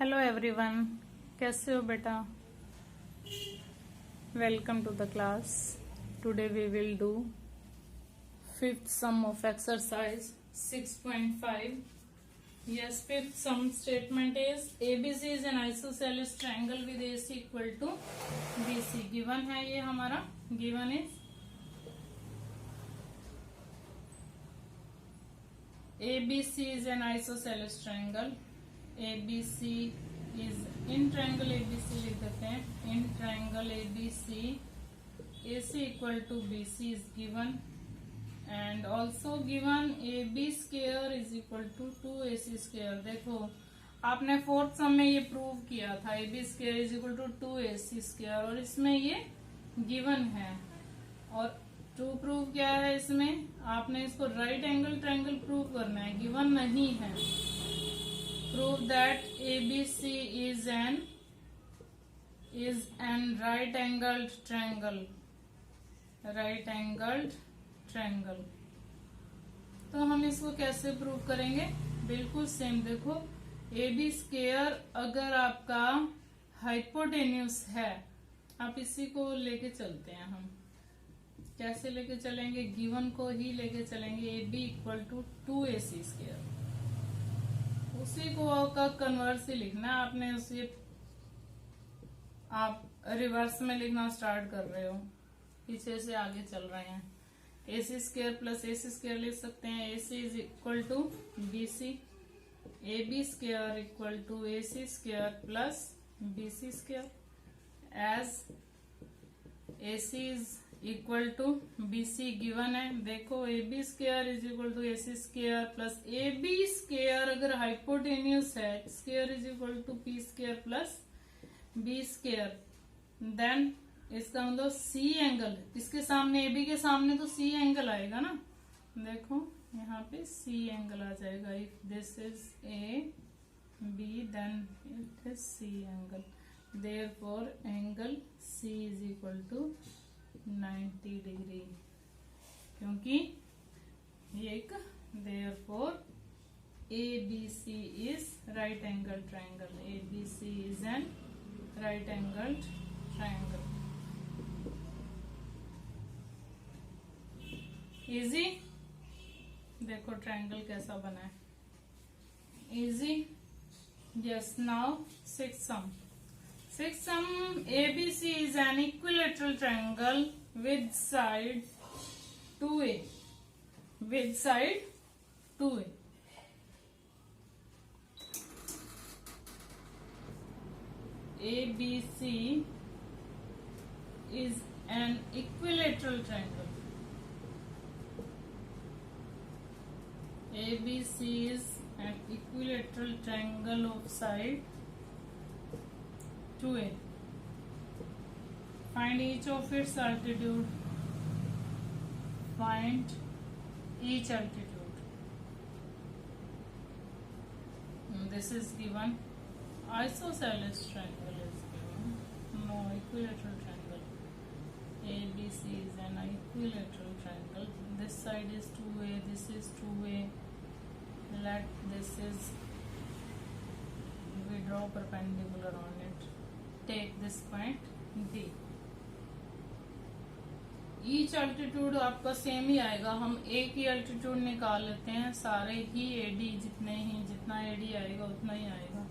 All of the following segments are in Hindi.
हेलो एवरीवन, कैसे हो बेटा? Welcome to the class. Today we will do fifth sum of exercise 6.5. Yes, fifth sum statement is ABC is an isosceles triangle with AC equal to BC. Given है ये हमारा. Given is ABC is an isosceles triangle. ABC is in triangle ABC लिख देते हैं. In triangle ABC AC equal to BC is given. And also given AB square is equal to 2AC square. देखो आपने फोर्थ सम में ये प्रूव किया था AB square is equal to 2AC square और इसमें ये गिवन है. और टू प्रूव क्या है इसमें? आपने इसको राइट एंगल ट्रायंगल प्रूव करना है, गिवन नहीं है. Prove that ABC is an right angled triangle. Right angled triangle. तो हम इसको कैसे प्रूव करेंगे? बिल्कुल सेम. देखो AB स्क्वायर अगर आपका हाइपोटेन्यूस है, आप इसी को लेके चलते हैं. हम कैसे लेके चलेंगे? गिवन को ही लेके चलेंगे. AB equal to 2AC square. उसी को का कन्वर्स ही लिखना है आपने. उसी आप रिवर्स में लिखना स्टार्ट कर रहे हो, पीछे से आगे चल रहे हैं. AC square plus AC square लिख सकते हैं. AC is equal to BC. AB square equal to AC square plus BC square. As AC is equal to BC given है. देखो AB square is equal to AC square plus AB square अगर हाइपोटेन्यूस है, square is equal to P square plus B square. Then इसका मतलब C एंगल, इसके सामने AB के सामने तो C एंगल आएगा ना. देखो यहाँ पे C एंगल आ जाएगा. If this is AB then it is C angle. Therefore angle C is equal to 90 degree. क्योंकि ये एक therefore ABC is right angle triangle. ABC is an right angle triangle. Easy. देखो ट्रायंगल कैसा बना है. Easy. Yes. Now six sum. ABC is an equilateral triangle with side 2A. With side 2A. ABC is an equilateral triangle. ABC is an equilateral triangle of side 2A. Find each of its altitude. Find each altitude. This is given. Isosceles triangle is given. No, equilateral triangle. ABC is an equilateral triangle. This side is 2A, this is 2A. Let this is, we draw perpendicular on it. Take this point D. Each altitude आपका सेम ही आएगा. हम एक ही अल्टीट्यूड निकाल लेते हैं. सारे ही AD जितना AD आएगा उतना ही आएगा.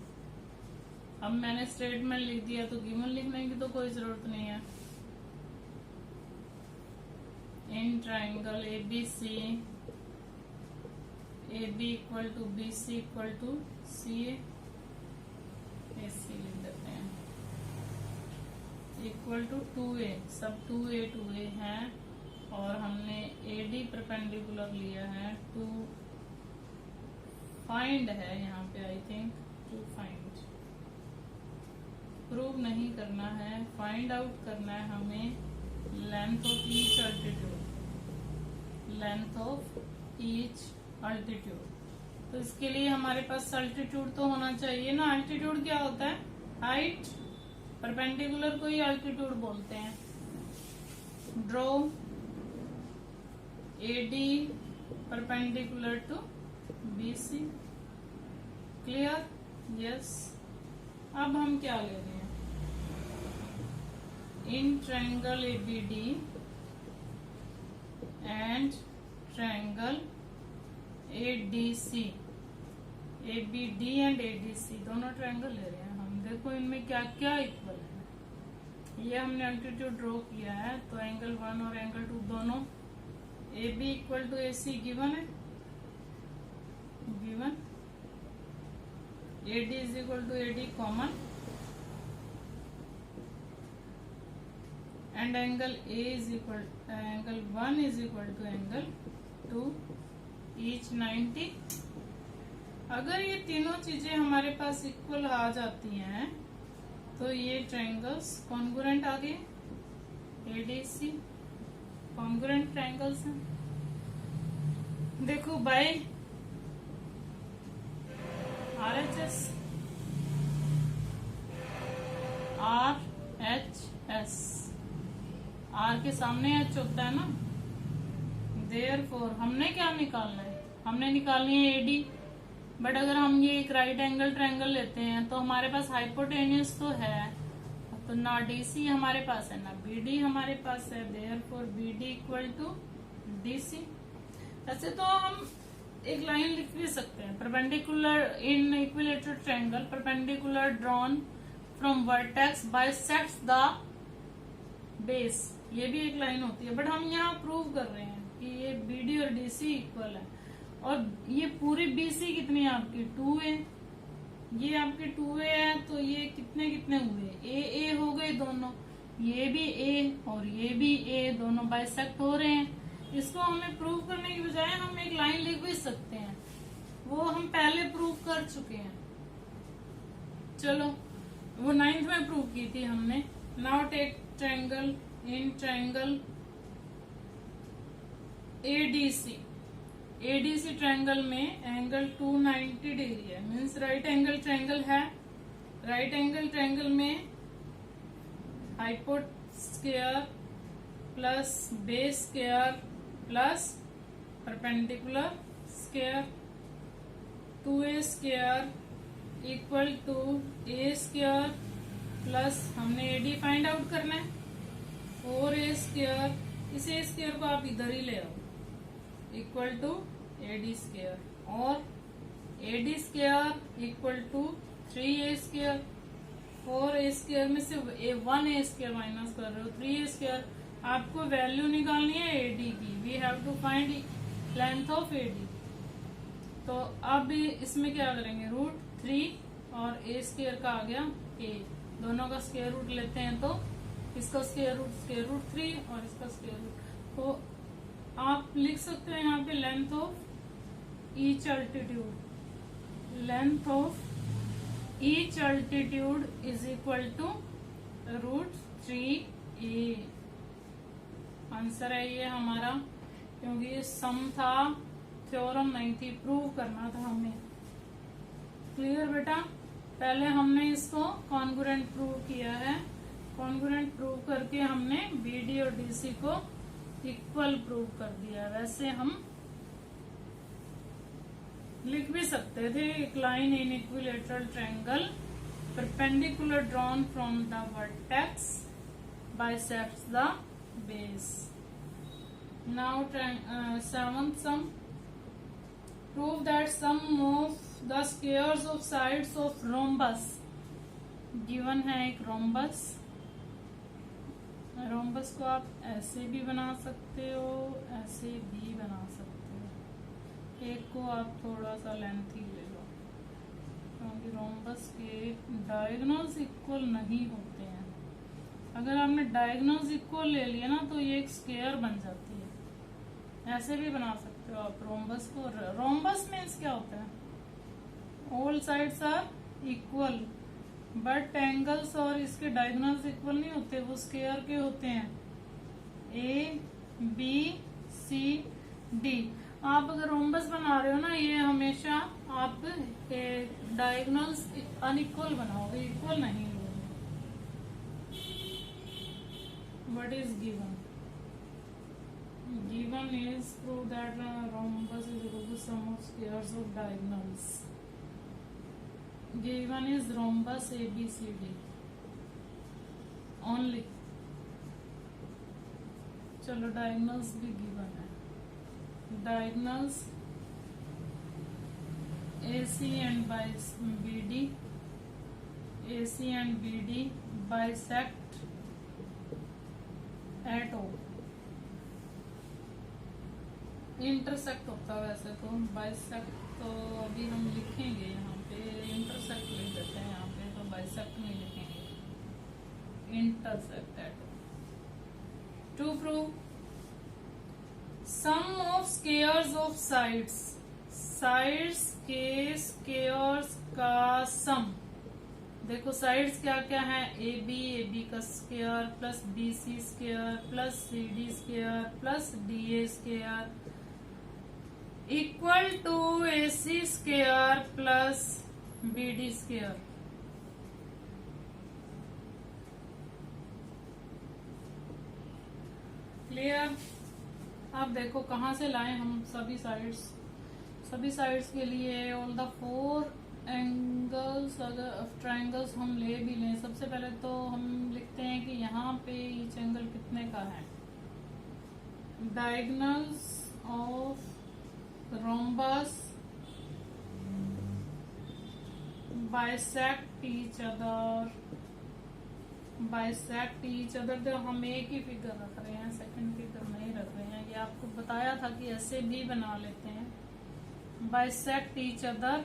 अब मैंने स्टेटमेंट लिख दिया तो गिवन लिखने की तो कोई जरूरत नहीं है. In triangle ABC AB equal to BC equal to CA. AC लिख देते हैं. Equal to 2A. सब 2A है और हमने AD परपेंडिकुलर लिया है. टू फाइंड है यहाँ पे. I think to find. Prove नहीं करना है, फाइंड आउट करना है हमें. Length of each altitude. Length of each altitude. तो इसके लिए हमारे पास अल्टीट्यूड तो होना चाहिए ना. अल्टीट्यूड क्या होता है? हाइट. परपेंडिकुलर को ही अल्टीट्यूड बोलते हैं. Draw AD perpendicular to BC. Clear? Yes. अब हम क्या ले रहे हैं, in triangle ABD and triangle ADC, ABD and ADC दोनों ट्रायंगल ले रहे हैं हम। देखो इनमें क्या क्या इक्वल है, ये हमने एल्टीट्यूड ड्रॉ किया है, तो एंगल 1 और एंगल 2 दोनों AB equal to AC given है, given. AD is equal to AD common, and angle A is equal, angle 1 is equal to angle 2, each 90। अगर ये तीनों चीजें हमारे पास इक्वल आ जाती हैं तो ये ट्रायंगल्स कॉन्ग्रुएंट आ गए, ADC कॉन्ग्रुएंट ट्रायंगल्स हैं। देखो बाय RHS, RHS, R के सामने H होता है ना, देयरफॉर हमने क्या निकालना है, हमने निकालनी है AD। बट अगर हम ये एक राइट एंगल ट्रायंगल लेते हैं तो हमारे पास हाइपोटेन्यूज तो है, तो ना DC हमारे पास है ना BD हमारे पास है, therefore BD equal to DC। ऐसे तो हम एक लाइन लिख भी सकते हैं, perpendicular in equilateral triangle, perpendicular drawn from vertex bisects the base, ये भी एक लाइन होती है। बट हम यहाँ प्रूव कर रहे हैं कि ये BD और DC इक्वल है, और ये पूरी BC कितनी है आपकी 2A, ये आपके 2A है, तो ये कितने कितने हुए A हो गए दोनों, ये भी A और ये भी A, दोनों बाइसेक्ट हो रहे हैं। इसको हमें प्रूव करने की बजाय हम एक लाइन लिख भी सकते हैं, वो हम पहले प्रूव कर चुके हैं। चलो वो 9th में प्रूव की थी हमने। Now take triangle, in triangle ADC, ADC triangle में एंगल 290 डिग्री है, मीन्स राइट एंगल ट्रायंगल है। राइट एंगल ट्रायंगल में hypo square plus base square plus perpendicular square, 2A square equal to A square plus हमने AD फाइंड आउट करना है 4A स्क्वायर, इस A स्क्वायर को आप इधर ही ले आओ, इक्वल टू AD स्क्वायर, और AD square equal to 3A square, 4A square में से 1A स्क्वायर माइनस कर रहे हो, 3A स्क्वायर। आपको वैल्यू निकालनी है AD की, we have to find length of AD। तो अब इसमें क्या करेंगे, √3 और A स्क्वायर का आ गया A, दोनों का स्क्वायर रूट लेते हैं तो इसका स्क्वायर रूट 3 और इसका स्क्वायर रूट, तो आप लिख सकते हैं यहाँ पे length of each altitude, length of each altitude is equal to √3A। Answer है ये हमारा, क्योंकि ये सम था, थ्योरम नहीं थी, प्रूव करना था हमें। क्लियर बेटा, पहले हमने इसको कॉन्ग्रुएंट प्रूव किया है, कॉन्ग्रुएंट प्रूव करके हमने BD और DC को इक्वल प्रूव कर दिया। वैसे हम लिख भी सकते थे, एक line in equilateral triangle perpendicular drawn from the vertex bisects the base. Now 7th sum, prove that sum of the squares of sides of rhombus, given है एक rhombus, rhombus को आप ऐसे भी बना सकते हो, ऐसे भी बना सकते हो, एक को आप थोड़ा सा लेंथी ले लो, क्योंकि rhombus के डायगोनल्स इक्वल नहीं होते हैं। अगर आपने डायगोनल्स इक्वल ले लिया ना तो ये एक स्क्वायर बन जाती है, ऐसे भी बना सकते हो आप रोम्बस को। रोम्बस मीन्स क्या होता है, all sides are equal but angles और इसके डायगोनल्स इक्वल नहीं होते, वो स्क्वायर के होते हैं, ABCD। आप अगर रोम्बस बना रहे हो ना, ये हमेशा आप डायगोनल्स अनइक्वल बनाओगे, इक्वल नहीं। What is given? Given is prove that rhombus is equal to sum of squares of diagonals. Given is rhombus ABCD only. चलो डायगोनल्स भी गिवन है, diagonals AC and BD, AC and BD bisect at O। Intersect होता है वैसे तो, बाइसेक्ट तो अभी हम लिखेंगे यहाँ पे, इंटरसेक्ट लिख देते हैं यहाँ पे, तो बाइसेक्ट नहीं लिखेंगे, intersect at O। To prove sum of squares of sides, sides के स्क्वायर्स का सम। देखो साइड्स क्या क्या है, AB का square plus BC square plus CD square plus DA square equal to AC square plus BD square. Clear? अब देखो कहाँ से लाएं हम सभी साइड्स के लिए ऑल द 4 एंगल्स अगर ट्राइंगल्स हम ले भी लें। सबसे पहले तो हम लिखते हैं कि यहाँ पे ईच एंगल कितने का है। Diagonals of rhombus bisect each other। तो हम एक ही फिगर रख रहे हैं, सेकंड फिगर नहीं रख रहे हैं। ये आपको बताया था कि ऐसे भी बना लेते हैं। bisect each other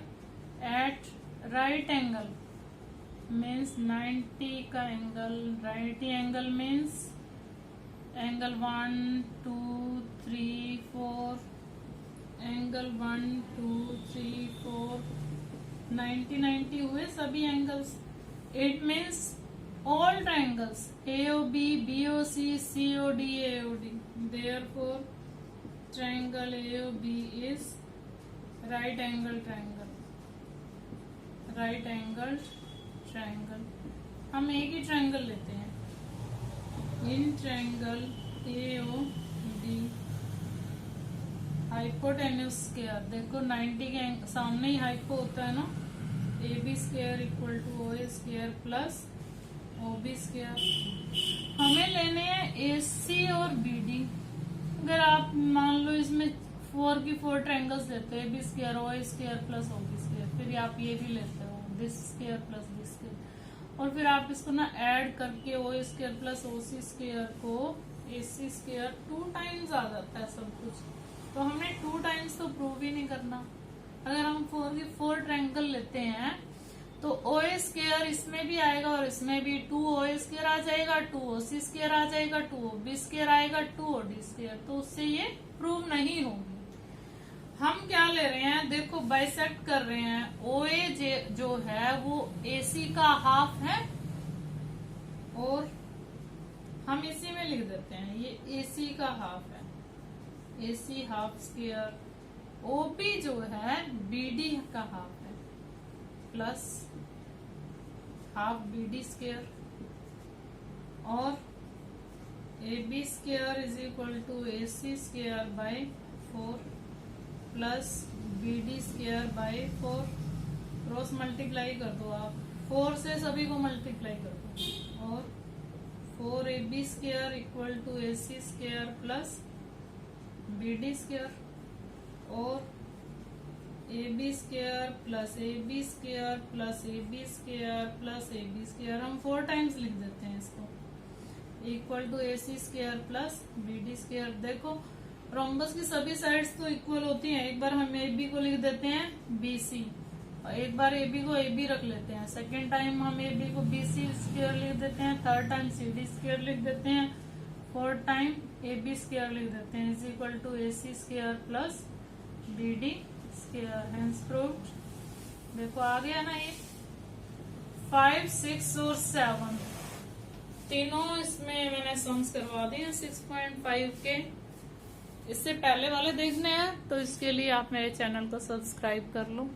at right angle means 90 का angle, right angle means angle 1 2 3 4, angle 1 2 3 4 90 हुए सभी angles. It means all triangles AOB BOC COD AOD। Therefore triangle AOB is right angle triangle, right angle triangle. हम एक ही ट्राइंगल लेते हैं। In triangle AOB hypotenuse square, देखो 90 के सामने ही हाइपो होता है ना, AB square equal to OA square plus OB square. हमें लेने हैं AC और BD। अगर आप मान लो इसमें 4 की 4 ट्रायंगल्स लेते हैं, AB square OA square plus OB square, फिर आप ये भी लेते हो this square plus this square, और फिर आप इसको ना ऐड करके OA square plus OC square को AC स्क्वायर 2 टाइम्स आ जाता है सब कुछ। तो हमने 2 टाइम्स तो प्रूव ही नहीं करना। अगर हम 4 की 4 ट्रायंगल लेते हैं तो OA स्क्वायर इसमें भी आएगा और इसमें भी 2 OA स्क्वायर आ जाएगा, 2 OC स्क्वायर आ जाएगा, 2 OB स्क्वायर आएगा, 2 OD स्क्वायर। तो उससे ये प्रूव नहीं होगी। हम क्या ले रहे हैं, देखो बाइसेक्ट कर रहे हैं। OA जो है वो AC का हाफ है, और हम इसी में लिख देते हैं ये AC का हाफ है, AC हाफ स्क्वायर। OB जो है BD का हाफ है प्लस हाफ BD स्क्वायर, और AB square is equal to AC square by 4 plus BD square by 4। Cross multiply कर दो आप, 4 से सभी को मल्टीप्लाई कर दो, और 4AB square equal to AC square plus BD square, और AB square plus AB square plus AB square plus AB square. हम 4 टाइम्स लिख देते हैं इसको, equal to AC square plus BD square. देखो रोम्बस की सभी साइड्स तो इक्वल होती हैं। एक बार हम AB को लिख देते हैं BC, और एक बार AB को AB रख लेते हैं, सेकेंड टाइम हम AB को BC स्क्वायर लिख देते हैं, थर्ड टाइम CD स्क्वायर लिख देते हैं, फोर्थ टाइम AB स्क्वायर लिख देते हैं, is equal to AC square plus BD square. Hence proved. देखो आ गया ना ये 5, 6 और 7 तीनों इसमें मैंने सम्स करवा दिए 6.5 के। इससे पहले वाले देखने हैं तो इसके लिए आप मेरे चैनल को सब्सक्राइब कर लो।